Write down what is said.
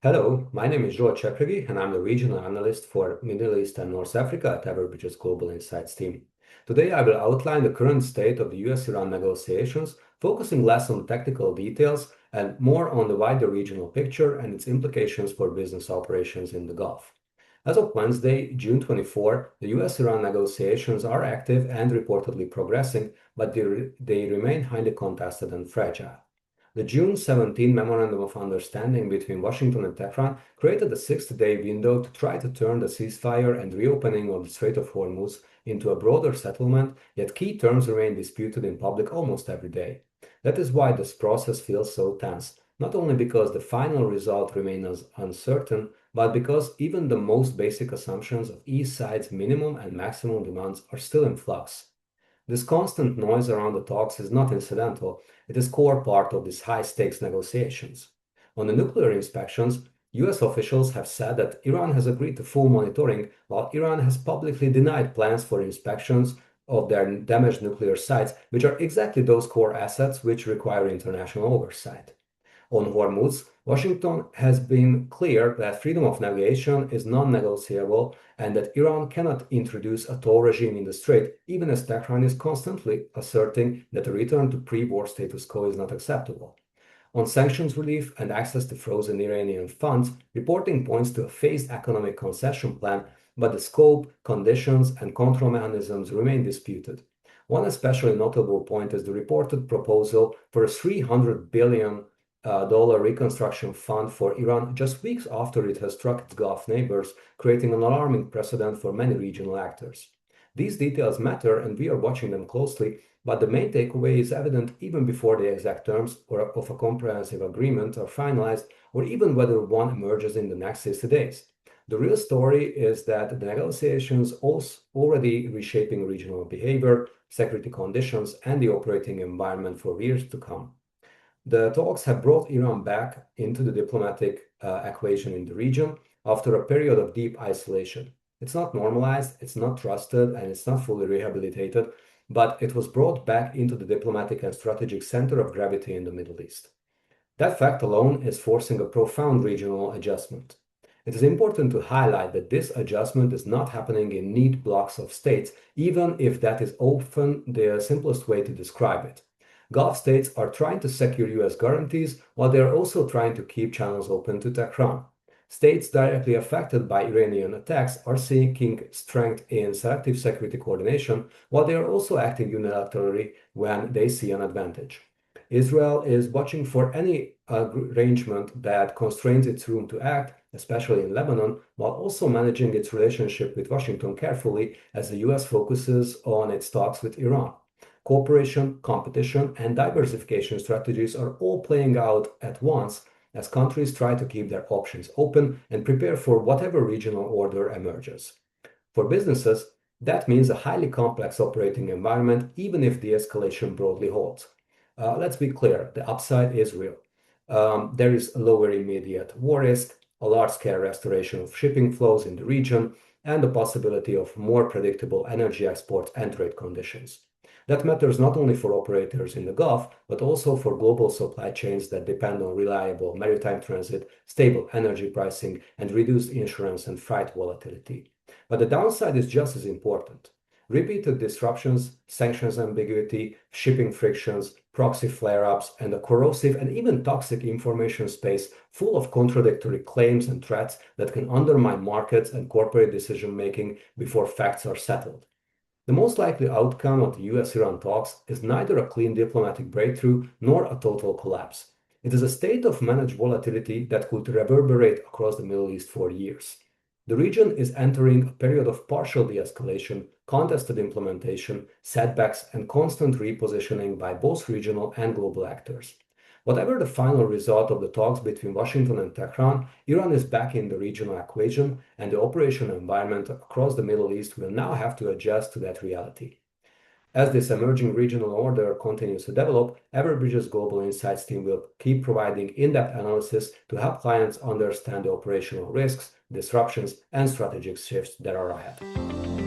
Hello, my name is Joel Chepregi, and I'm the regional analyst for Middle East and North Africa at Everbridge's Global Insights team. Today, I will outline the current state of the US-Iran negotiations, focusing less on technical details and more on the wider regional picture and its implications for business operations in the Gulf. As of Wednesday, June 24, the US-Iran negotiations are active and reportedly progressing, but they remain highly contested and fragile. The June 17 Memorandum of Understanding between Washington and Tehran created a six-day window to try to turn the ceasefire and reopening of the Strait of Hormuz into a broader settlement, yet key terms remain disputed in public almost every day. That is why this process feels so tense, not only because the final result remains uncertain, but because even the most basic assumptions of each side's minimum and maximum demands are still in flux. This constant noise around the talks is not incidental, it is core part of these high-stakes negotiations. On the nuclear inspections, US officials have said that Iran has agreed to full monitoring, while Iran has publicly denied plans for inspections of their damaged nuclear sites, which are exactly those core assets which require international oversight. On Hormuz, Washington has been clear that freedom of navigation is non-negotiable and that Iran cannot introduce a toll regime in the strait, even as Tehran is constantly asserting that a return to pre-war status quo is not acceptable. On sanctions relief and access to frozen Iranian funds, reporting points to a phased economic concession plan, but the scope, conditions, and control mechanisms remain disputed. One especially notable point is the reported proposal for a $300 billion dollar reconstruction fund for Iran just weeks after it has struck its Gulf neighbors, creating an alarming precedent for many regional actors. These details matter and we are watching them closely, but the main takeaway is evident even before the exact terms of a comprehensive agreement are finalized or even whether one emerges in the next 60 days. The real story is that the negotiations also already reshaping regional behavior, security conditions, and the operating environment for years to come. The talks have brought Iran back into the diplomatic equation in the region after a period of deep isolation. It's not normalized, it's not trusted, and it's not fully rehabilitated, but it was brought back into the diplomatic and strategic center of gravity in the Middle East. That fact alone is forcing a profound regional adjustment. It is important to highlight that this adjustment is not happening in neat blocks of states, even if that is often the simplest way to describe it. Gulf states are trying to secure US guarantees while they are also trying to keep channels open to Tehran. States directly affected by Iranian attacks are seeking strength in selective security coordination while they are also acting unilaterally when they see an advantage. Israel is watching for any arrangement that constrains its room to act, especially in Lebanon, while also managing its relationship with Washington carefully as the US focuses on its talks with Iran. Cooperation, competition, and diversification strategies are all playing out at once as countries try to keep their options open and prepare for whatever regional order emerges. For businesses, that means a highly complex operating environment, even if de escalation broadly holds. Let's be clear, the upside is real. There is a lower immediate war risk, a large scale restoration of shipping flows in the region, and the possibility of more predictable energy exports and trade conditions. That matters not only for operators in the Gulf, but also for global supply chains that depend on reliable maritime transit, stable energy pricing, and reduced insurance and freight volatility. But the downside is just as important. Repeated disruptions, sanctions ambiguity, shipping frictions, proxy flare-ups, and a corrosive and even toxic information space full of contradictory claims and threats that can undermine markets and corporate decision-making before facts are settled. The most likely outcome of the US-Iran talks is neither a clean diplomatic breakthrough nor a total collapse. It is a state of managed volatility that could reverberate across the Middle East for years. The region is entering a period of partial de-escalation, contested implementation, setbacks, and constant repositioning by both regional and global actors. Whatever the final result of the talks between Washington and Tehran, Iran is back in the regional equation, and the operational environment across the Middle East will now have to adjust to that reality. As this emerging regional order continues to develop, Everbridge's Global Insights team will keep providing in-depth analysis to help clients understand the operational risks, disruptions, and strategic shifts that are ahead.